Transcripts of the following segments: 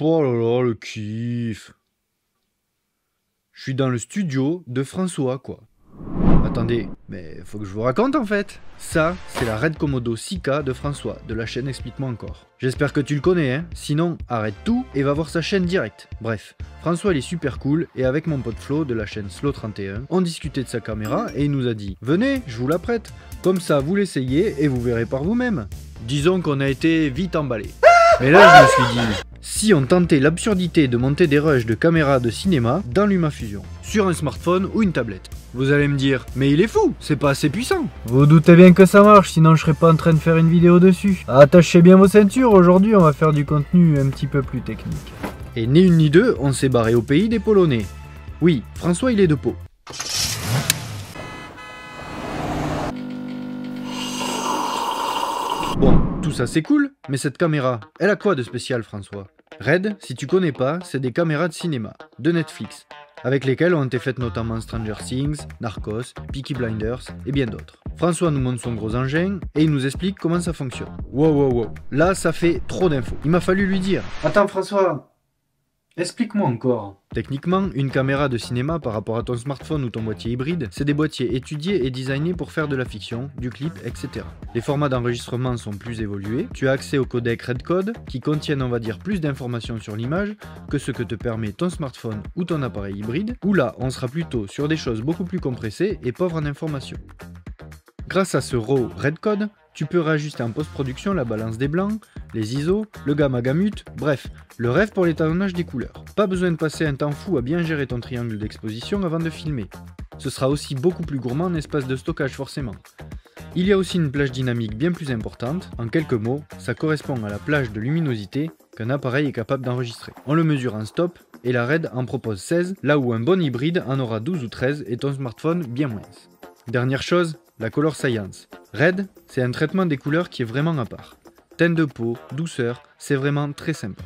Oh là là, le kiff. Je suis dans le studio de François, quoi. Attendez, mais faut que je vous raconte en fait. Ça, c'est la Red Komodo 6K de François, de la chaîne Explique-moi encore. J'espère que tu le connais, hein. Sinon, arrête tout et va voir sa chaîne direct. Bref, François il est super cool et avec mon pote Flo de la chaîne Slow31, on discutait de sa caméra et il nous a dit « Venez, je vous la prête. Comme ça, vous l'essayez et vous verrez par vous-même. » Disons qu'on a été vite emballés. Mais là, je me suis dit, si on tentait l'absurdité de monter des rushs de caméras de cinéma dans LumaFusion, sur un smartphone ou une tablette. Vous allez me dire, mais il est fou, c'est pas assez puissant. Vous doutez bien que ça marche, sinon je serais pas en train de faire une vidéo dessus. Attachez bien vos ceintures, aujourd'hui on va faire du contenu un petit peu plus technique. Et ni une ni deux, on s'est barré au pays des Polonais. Oui, François il est de Pau. Bon, tout ça c'est cool, mais cette caméra, elle a quoi de spécial François? Red, si tu connais pas, c'est des caméras de cinéma, de Netflix, avec lesquelles ont été faites notamment Stranger Things, Narcos, Peaky Blinders et bien d'autres. François nous montre son gros engin et il nous explique comment ça fonctionne. Wow, là ça fait trop d'infos. Il m'a fallu lui dire. Attends François, explique-moi encore. Techniquement, une caméra de cinéma par rapport à ton smartphone ou ton boîtier hybride, c'est des boîtiers étudiés et designés pour faire de la fiction, du clip, etc. Les formats d'enregistrement sont plus évolués, tu as accès au codec RedCode qui contiennent on va dire plus d'informations sur l'image que ce que te permet ton smartphone ou ton appareil hybride, où là on sera plutôt sur des choses beaucoup plus compressées et pauvres en informations. Grâce à ce RAW RedCode, tu peux réajuster en post-production la balance des blancs, les ISO, le gamma gamut, bref, le rêve pour l'étalonnage des couleurs. Pas besoin de passer un temps fou à bien gérer ton triangle d'exposition avant de filmer. Ce sera aussi beaucoup plus gourmand en espace de stockage forcément. Il y a aussi une plage dynamique bien plus importante, en quelques mots, ça correspond à la plage de luminosité qu'un appareil est capable d'enregistrer. On le mesure en stop, et la Red en propose 16, là où un bon hybride en aura 12 ou 13 et ton smartphone bien moins. Dernière chose, la Color Science. Red, c'est un traitement des couleurs qui est vraiment à part. Teinte de peau, douceur, c'est vraiment très sympa.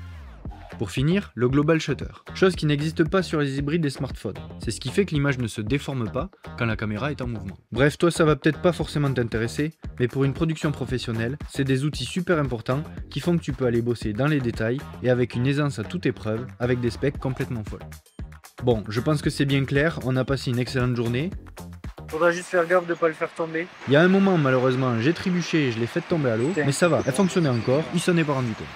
Pour finir, le Global Shutter, chose qui n'existe pas sur les hybrides des smartphones. C'est ce qui fait que l'image ne se déforme pas quand la caméra est en mouvement. Bref, toi ça va peut-être pas forcément t'intéresser, mais pour une production professionnelle, c'est des outils super importants qui font que tu peux aller bosser dans les détails et avec une aisance à toute épreuve, avec des specs complètement folles. Bon, je pense que c'est bien clair, on a passé une excellente journée. Faudra juste faire gaffe de pas le faire tomber. Il y a un moment, malheureusement, j'ai trébuché et je l'ai fait tomber à l'eau, mais ça va, elle fonctionnait encore, il s'en est pas rendu compte.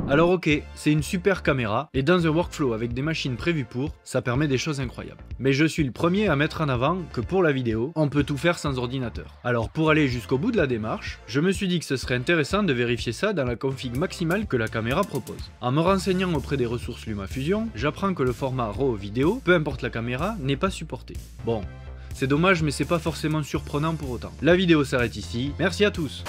Alors ok, c'est une super caméra, et dans un workflow avec des machines prévues pour, ça permet des choses incroyables. Mais je suis le premier à mettre en avant que pour la vidéo, on peut tout faire sans ordinateur. Alors pour aller jusqu'au bout de la démarche, je me suis dit que ce serait intéressant de vérifier ça dans la config maximale que la caméra propose. En me renseignant auprès des ressources LumaFusion, j'apprends que le format RAW vidéo, peu importe la caméra, n'est pas supporté. Bon, c'est dommage mais c'est pas forcément surprenant pour autant. La vidéo s'arrête ici, merci à tous.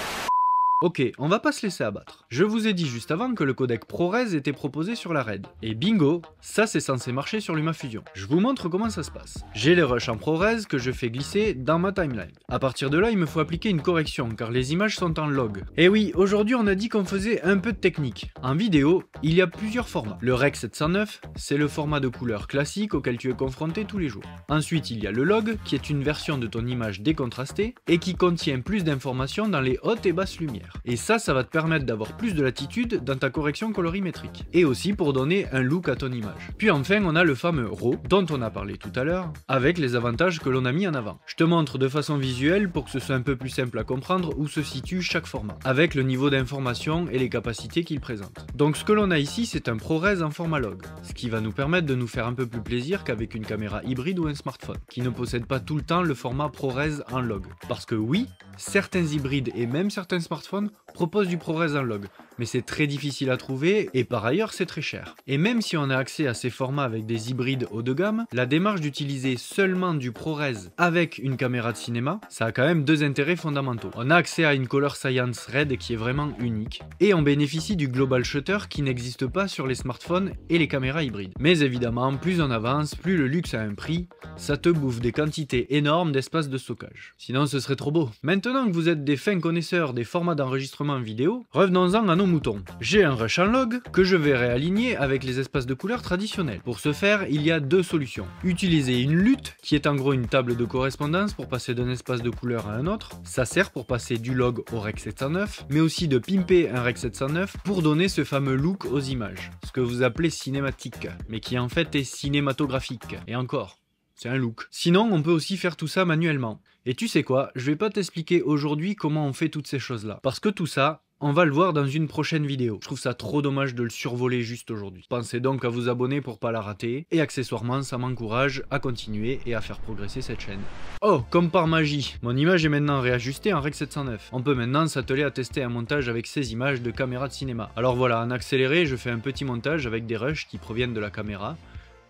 Ok, on va pas se laisser abattre. Je vous ai dit juste avant que le codec ProRes était proposé sur la Red. Et bingo, ça c'est censé marcher sur LumaFusion. Je vous montre comment ça se passe. J'ai les rushs en ProRes que je fais glisser dans ma timeline. À partir de là, il me faut appliquer une correction car les images sont en log. Et oui, aujourd'hui on a dit qu'on faisait un peu de technique. En vidéo, il y a plusieurs formats. Le Rec 709, c'est le format de couleur classique auquel tu es confronté tous les jours. Ensuite, il y a le log qui est une version de ton image décontrastée et qui contient plus d'informations dans les hautes et basses lumières. Et ça va te permettre d'avoir plus de latitude dans ta correction colorimétrique. Et aussi pour donner un look à ton image. Puis enfin, on a le fameux RAW, dont on a parlé tout à l'heure, avec les avantages que l'on a mis en avant. Je te montre de façon visuelle pour que ce soit un peu plus simple à comprendre où se situe chaque format, avec le niveau d'information et les capacités qu'il présente. Donc ce que l'on a ici, c'est un ProRes en format log, ce qui va nous permettre de nous faire un peu plus plaisir qu'avec une caméra hybride ou un smartphone, qui ne possède pas tout le temps le format ProRes en log. Parce que oui, certains hybrides et même certains smartphones proposent du ProRes en log, mais c'est très difficile à trouver et par ailleurs c'est très cher. Et même si on a accès à ces formats avec des hybrides haut de gamme, la démarche d'utiliser seulement du ProRes avec une caméra de cinéma, ça a quand même deux intérêts fondamentaux. On a accès à une Color Science Red qui est vraiment unique, et on bénéficie du Global Shutter qui n'existe pas sur les smartphones et les caméras hybrides. Mais évidemment, plus on avance, plus le luxe a un prix, ça te bouffe des quantités énormes d'espace de stockage. Sinon ce serait trop beau. Maintenant que vous êtes des fins connaisseurs des formats d'enregistrement l'enregistrement vidéo, revenons-en à nos moutons. J'ai un rush en log que je vais réaligner avec les espaces de couleurs traditionnels. Pour ce faire, il y a deux solutions. Utiliser une LUT, qui est en gros une table de correspondance pour passer d'un espace de couleur à un autre. Ça sert pour passer du log au Rec 709, mais aussi de pimper un Rec 709 pour donner ce fameux look aux images. Ce que vous appelez cinématique, mais qui en fait est cinématographique. Et encore, c'est un look. Sinon, on peut aussi faire tout ça manuellement. Et tu sais quoi, je vais pas t'expliquer aujourd'hui comment on fait toutes ces choses-là. Parce que tout ça, on va le voir dans une prochaine vidéo. Je trouve ça trop dommage de le survoler juste aujourd'hui. Pensez donc à vous abonner pour pas la rater. Et accessoirement, ça m'encourage à continuer et à faire progresser cette chaîne. Oh, comme par magie, mon image est maintenant réajustée en Rec 709. On peut maintenant s'atteler à tester un montage avec ces images de caméra de cinéma. Alors voilà, en accéléré, je fais un petit montage avec des rushs qui proviennent de la caméra.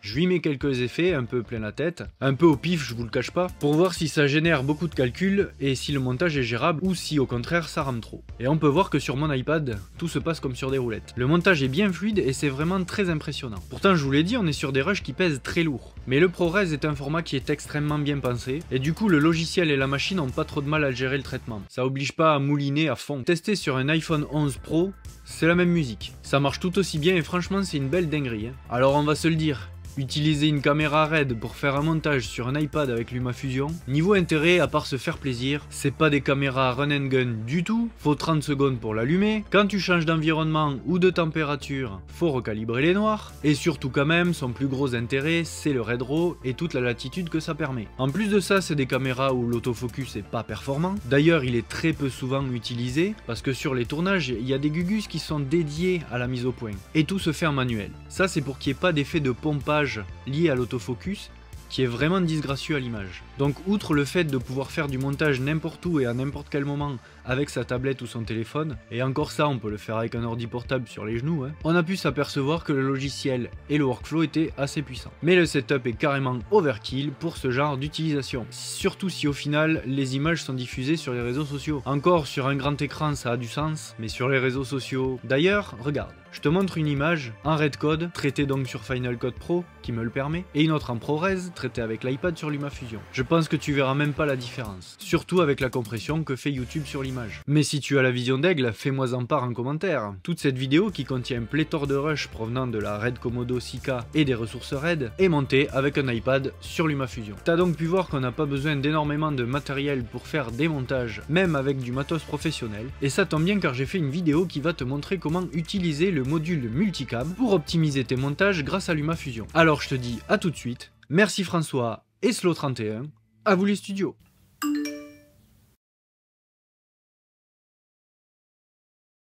Je lui mets quelques effets, un peu plein la tête, un peu au pif, je vous le cache pas, pour voir si ça génère beaucoup de calculs et si le montage est gérable ou si au contraire ça rame trop. Et on peut voir que sur mon iPad, tout se passe comme sur des roulettes. Le montage est bien fluide et c'est vraiment très impressionnant. Pourtant je vous l'ai dit, on est sur des rushs qui pèsent très lourd. Mais le ProRes est un format qui est extrêmement bien pensé et du coup le logiciel et la machine n'ont pas trop de mal à gérer le traitement. Ça oblige pas à mouliner à fond. Testé sur un iPhone 11 Pro, c'est la même musique. Ça marche tout aussi bien et franchement c'est une belle dinguerie. Alors on va se le dire. Utiliser une caméra RED pour faire un montage sur un iPad avec LumaFusion, niveau intérêt à part se faire plaisir, c'est pas des caméras run and gun du tout, faut 30 secondes pour l'allumer, quand tu changes d'environnement ou de température, faut recalibrer les noirs, et surtout quand même, son plus gros intérêt, c'est le Red RAW et toute la latitude que ça permet. En plus de ça, c'est des caméras où l'autofocus est pas performant, d'ailleurs il est très peu souvent utilisé, parce que sur les tournages, il y a des gugus qui sont dédiés à la mise au point, et tout se fait en manuel. Ça c'est pour qu'il n'y ait pas d'effet de pompage lié à l'autofocus qui est vraiment disgracieux à l'image. Donc outre le fait de pouvoir faire du montage n'importe où et à n'importe quel moment avec sa tablette ou son téléphone, et encore ça on peut le faire avec un ordi portable sur les genoux, on a pu s'apercevoir que le logiciel et le workflow étaient assez puissants. Mais le setup est carrément overkill pour ce genre d'utilisation, surtout si au final les images sont diffusées sur les réseaux sociaux. Encore sur un grand écran ça a du sens, mais sur les réseaux sociaux... D'ailleurs, regarde, je te montre une image en Redcode, traitée donc sur Final Cut Pro, qui me le permet, et une autre en ProRes, traitée avec l'iPad sur LumaFusion. Je pense que tu verras même pas la différence, surtout avec la compression que fait YouTube sur l'image. Mais si tu as la vision d'aigle, fais-moi en part en commentaire. Toute cette vidéo, qui contient pléthore de rushs provenant de la RED Komodo 6K et des ressources RED, est montée avec un iPad sur LumaFusion. T'as donc pu voir qu'on n'a pas besoin d'énormément de matériel pour faire des montages, même avec du matos professionnel, et ça tombe bien car j'ai fait une vidéo qui va te montrer comment utiliser le module multicam pour optimiser tes montages grâce à LumaFusion. Alors je te dis à tout de suite, merci François et Slow31, à vous les studios.